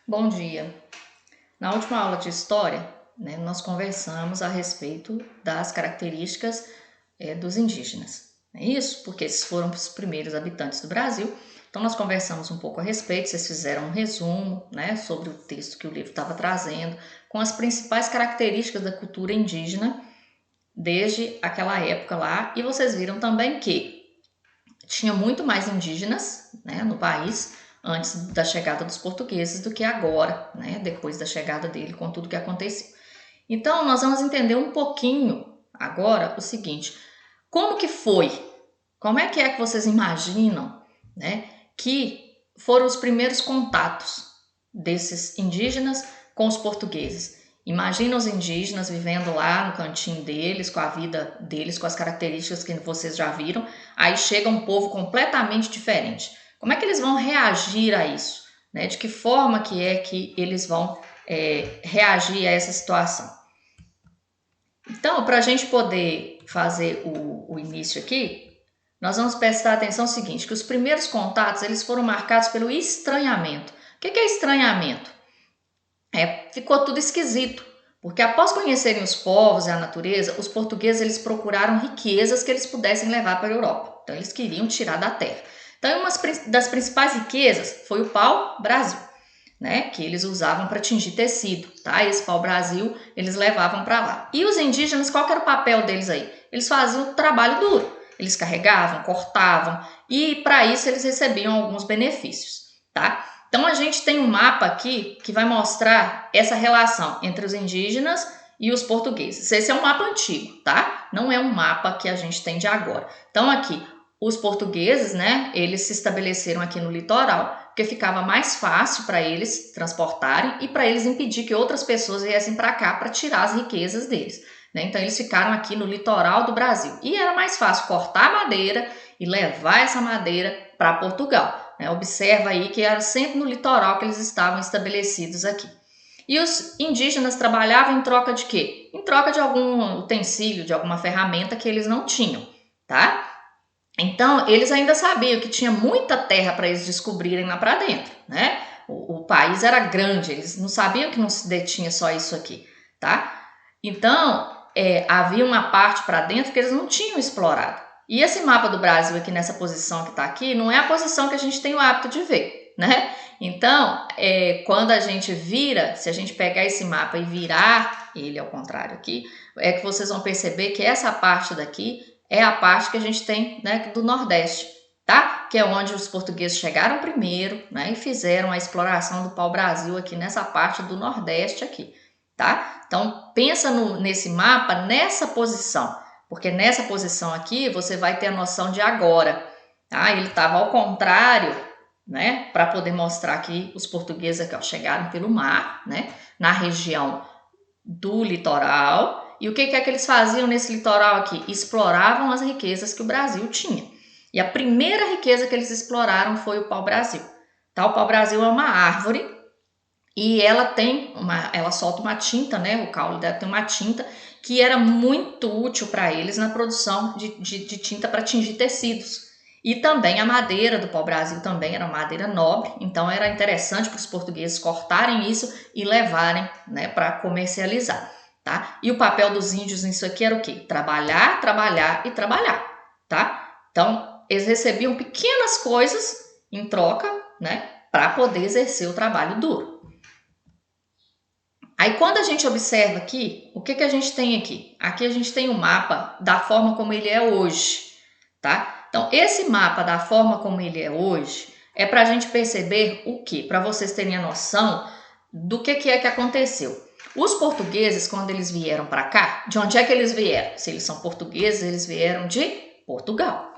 Bom dia. Na última aula de história, nós conversamos a respeito das características dos indígenas. Não é isso? Porque esses foram os primeiros habitantes do Brasil. Então nós conversamos um pouco a respeito, vocês fizeram um resumo, sobre o texto que o livro estava trazendo, com as principais características da cultura indígena desde aquela época lá. E vocês viram também que tinha muito mais indígenas, no país antes da chegada dos portugueses do que agora, depois da chegada dele, com tudo que aconteceu. Então, nós vamos entender um pouquinho agora o seguinte: como que foi? Como é que vocês imaginam, que foram os primeiros contatos desses indígenas com os portugueses? Imagina os indígenas vivendo lá no cantinho deles, com a vida deles, com as características que vocês já viram. Aí chega um povo completamente diferente. Como é que eles vão reagir a isso? De que forma que eles vão reagir a essa situação? Então, para a gente poder fazer o início aqui, nós vamos prestar atenção no seguinte, que os primeiros contatos eles foram marcados pelo estranhamento. O que é estranhamento? Ficou tudo esquisito, porque após conhecerem os povos e a natureza, os portugueses eles procuraram riquezas que eles pudessem levar para a Europa. Então eles queriam tirar da terra. Então uma das principais riquezas foi o pau-brasil, que eles usavam para tingir tecido, tá? Esse pau-brasil eles levavam para lá. E os indígenas, qual que era o papel deles aí? Eles faziam o trabalho duro. Eles carregavam, cortavam e para isso eles recebiam alguns benefícios, tá? Então a gente tem um mapa aqui que vai mostrar essa relação entre os indígenas e os portugueses. Esse é um mapa antigo, tá? Não é um mapa que a gente tem de agora. Então aqui, os portugueses, eles se estabeleceram aqui no litoral, porque ficava mais fácil para eles transportarem e para eles impedir que outras pessoas viessem para cá para tirar as riquezas deles. Então eles ficaram aqui no litoral do Brasil. E era mais fácil cortar a madeira e levar essa madeira para Portugal. Observa aí que era sempre no litoral que eles estavam estabelecidos aqui. E os indígenas trabalhavam em troca de quê? Em troca de algum utensílio, de alguma ferramenta que eles não tinham, tá? Então, eles ainda sabiam que tinha muita terra para eles descobrirem lá para dentro, O país era grande, eles não sabiam que não se detinha só isso aqui, tá? Então, havia uma parte para dentro que eles não tinham explorado. E esse mapa do Brasil aqui nessa posição que está aqui, não é a posição que a gente tem o hábito de ver, Então, quando a gente vira, se a gente pegar esse mapa e virar ele ao contrário aqui, é que vocês vão perceber que essa parte daqui é a parte que a gente tem, do Nordeste, tá? Que é onde os portugueses chegaram primeiro, e fizeram a exploração do pau-brasil aqui nessa parte do Nordeste aqui, tá? Então, pensa nesse mapa, nessa posição, porque nessa posição aqui você vai ter a noção de agora, tá? Ele estava ao contrário, para poder mostrar que os portugueses aqui, ó, chegaram pelo mar, na região do litoral. E o que é que eles faziam nesse litoral aqui? Exploravam as riquezas que o Brasil tinha. E a primeira riqueza que eles exploraram foi o pau-brasil. Tá? O pau-brasil é uma árvore e ela solta uma tinta, o caule dela tem uma tinta que era muito útil para eles na produção de tinta para tingir tecidos. E também a madeira do pau-brasil também era madeira nobre, então era interessante para os portugueses cortarem isso e levarem, para comercializar, tá? E o papel dos índios nisso aqui era o quê? Trabalhar, trabalhar e trabalhar, tá? Então, eles recebiam pequenas coisas em troca, para poder exercer o trabalho duro. Aí, quando a gente observa aqui, o que a gente tem aqui? Aqui a gente tem um mapa da forma como ele é hoje, tá? Então, esse mapa da forma como ele é hoje é para a gente perceber o quê? Para vocês terem a noção do que é que aconteceu. Os portugueses, quando eles vieram para cá, de onde é que eles vieram? Se eles são portugueses, eles vieram de Portugal,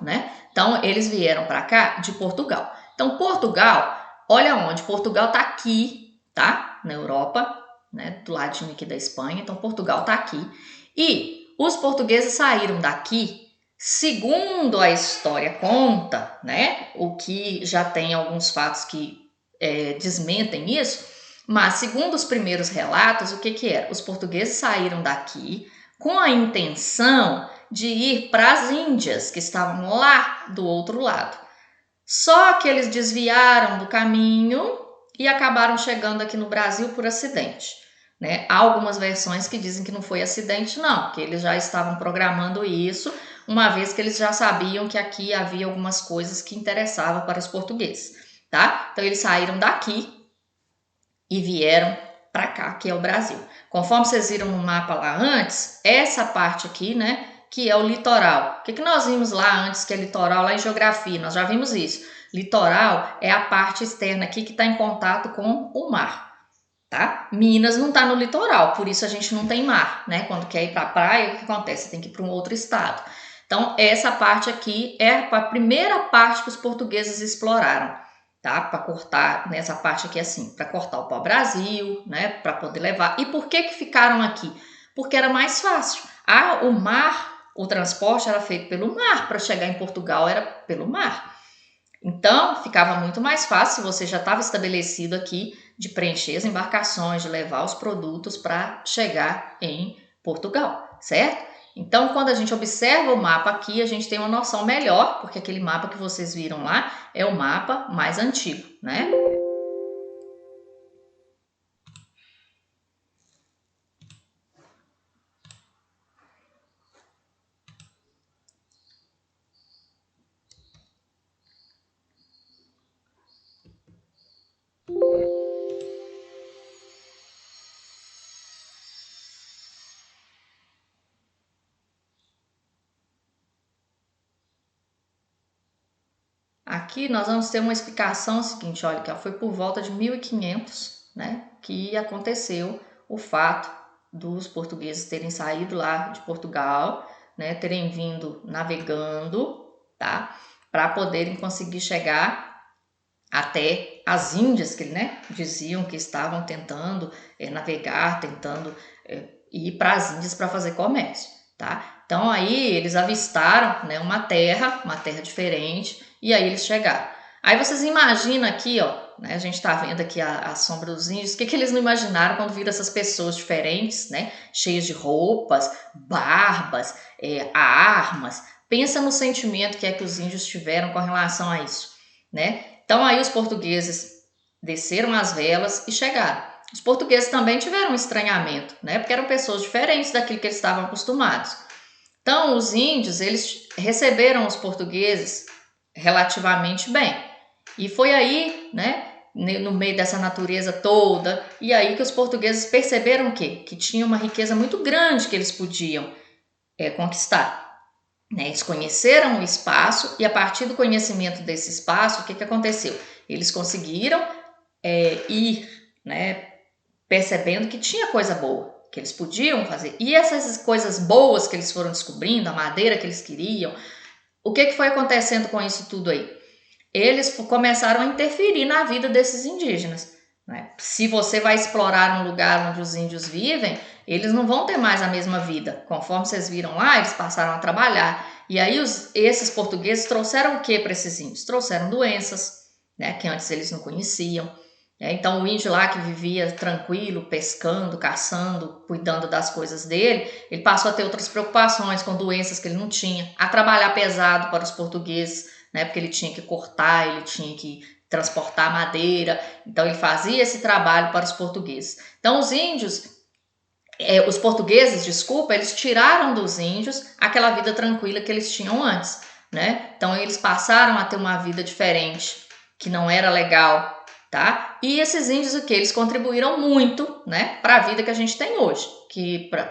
Então, eles vieram para cá de Portugal. Então, Portugal, olha onde? Portugal está aqui, tá? Na Europa, do ladinho aqui da Espanha. Então, Portugal está aqui. E os portugueses saíram daqui, segundo a história conta, o que já tem alguns fatos que desmentem isso, mas segundo os primeiros relatos, o que era? Os portugueses saíram daqui com a intenção de ir para as Índias, que estavam lá do outro lado. Só que eles desviaram do caminho e acabaram chegando aqui no Brasil por acidente, né? Há algumas versões que dizem que não foi acidente, não, que eles já estavam programando isso, uma vez que eles já sabiam que aqui havia algumas coisas que interessavam para os portugueses, tá? Então eles saíram daqui e vieram para cá, que é o Brasil. Conforme vocês viram no mapa lá antes, essa parte aqui, né, que é o litoral. O que nós vimos lá antes, que é litoral, lá em geografia? Nós já vimos isso. Litoral é a parte externa aqui que está em contato com o mar, tá? Minas não está no litoral, por isso a gente não tem mar, né? Quando quer ir para a praia, o que acontece? Tem que ir para um outro estado. Então, essa parte aqui é a primeira parte que os portugueses exploraram, tá? Para cortar nessa parte aqui assim, para cortar o pau-brasil, né? Para poder levar. E por que ficaram aqui? Porque era mais fácil. O mar, o transporte era feito pelo mar, para chegar em Portugal era pelo mar. Então, ficava muito mais fácil, se você já estava estabelecido aqui, de preencher as embarcações, de levar os produtos para chegar em Portugal, certo? Então, quando a gente observa o mapa aqui, a gente tem uma noção melhor, porque aquele mapa que vocês viram lá é o mapa mais antigo, né? Aqui nós vamos ter uma explicação seguinte, olha, que foi por volta de 1500, né, que aconteceu o fato dos portugueses terem saído lá de Portugal, né, terem vindo navegando, tá, para poderem conseguir chegar até as Índias, que, né, diziam que estavam tentando navegar, tentando ir para as Índias para fazer comércio, tá? Então aí eles avistaram, né, uma terra diferente, e aí eles chegaram. Aí vocês imaginam aqui, ó, né, a gente tá vendo aqui a sombra dos índios, o que eles não imaginaram quando viram essas pessoas diferentes, né, cheias de roupas, barbas, armas. Pensa no sentimento que é que os índios tiveram com relação a isso, né? Então aí os portugueses desceram as velas e chegaram. Os portugueses também tiveram um estranhamento, né? Porque eram pessoas diferentes daquilo que eles estavam acostumados. Então os índios, eles receberam os portugueses relativamente bem. E foi aí, né, no meio dessa natureza toda, e aí que os portugueses perceberam que tinha uma riqueza muito grande que eles podiam conquistar. Né? Eles conheceram o espaço e a partir do conhecimento desse espaço, o que aconteceu? Eles conseguiram ir, né, percebendo que tinha coisa boa, que eles podiam fazer. E essas coisas boas que eles foram descobrindo, a madeira que eles queriam, o que foi acontecendo com isso tudo aí? Eles começaram a interferir na vida desses indígenas. Né? Se você vai explorar um lugar onde os índios vivem, eles não vão ter mais a mesma vida. Conforme vocês viram lá, eles passaram a trabalhar. E aí esses portugueses trouxeram o que para esses índios? Trouxeram doenças, né, que antes eles não conheciam. Então o índio lá que vivia tranquilo, pescando, caçando, cuidando das coisas dele, ele passou a ter outras preocupações com doenças que ele não tinha, a trabalhar pesado para os portugueses, né, porque ele tinha que cortar, ele tinha que transportar madeira, então ele fazia esse trabalho para os portugueses. Então os portugueses, desculpa, eles tiraram dos índios aquela vida tranquila que eles tinham antes, né? Então eles passaram a ter uma vida diferente, que não era legal, tá? E esses índios, o que? Eles contribuíram muito, né, para a vida que a gente tem hoje,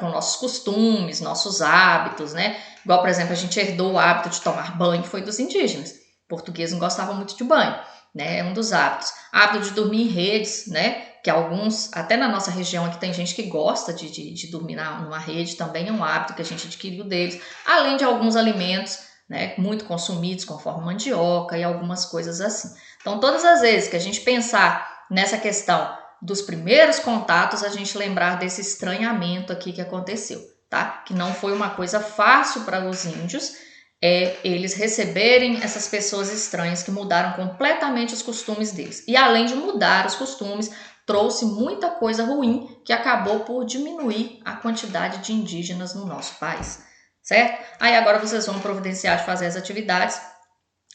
com nossos costumes, nossos hábitos, né? Igual, por exemplo, a gente herdou o hábito de tomar banho, foi dos indígenas. O português não gostava muito de banho, né? É um dos hábitos. Hábito de dormir em redes, né? Que alguns, até na nossa região aqui tem gente que gosta de dormir numa rede, também é um hábito que a gente adquiriu deles, além de alguns alimentos, né, muito consumidos, conforme mandioca e algumas coisas assim. Então, todas as vezes que a gente pensar nessa questão dos primeiros contatos, a gente lembrar desse estranhamento aqui que aconteceu, tá? Que não foi uma coisa fácil para os índios, eles receberem essas pessoas estranhas que mudaram completamente os costumes deles. E além de mudar os costumes, trouxe muita coisa ruim que acabou por diminuir a quantidade de indígenas no nosso país, certo? Aí agora vocês vão providenciar de fazer as atividades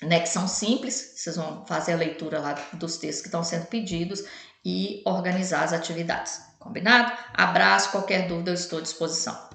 né, que são simples, vocês vão fazer a leitura lá dos textos que estão sendo pedidos e organizar as atividades. Combinado? Abraço, qualquer dúvida eu estou à disposição.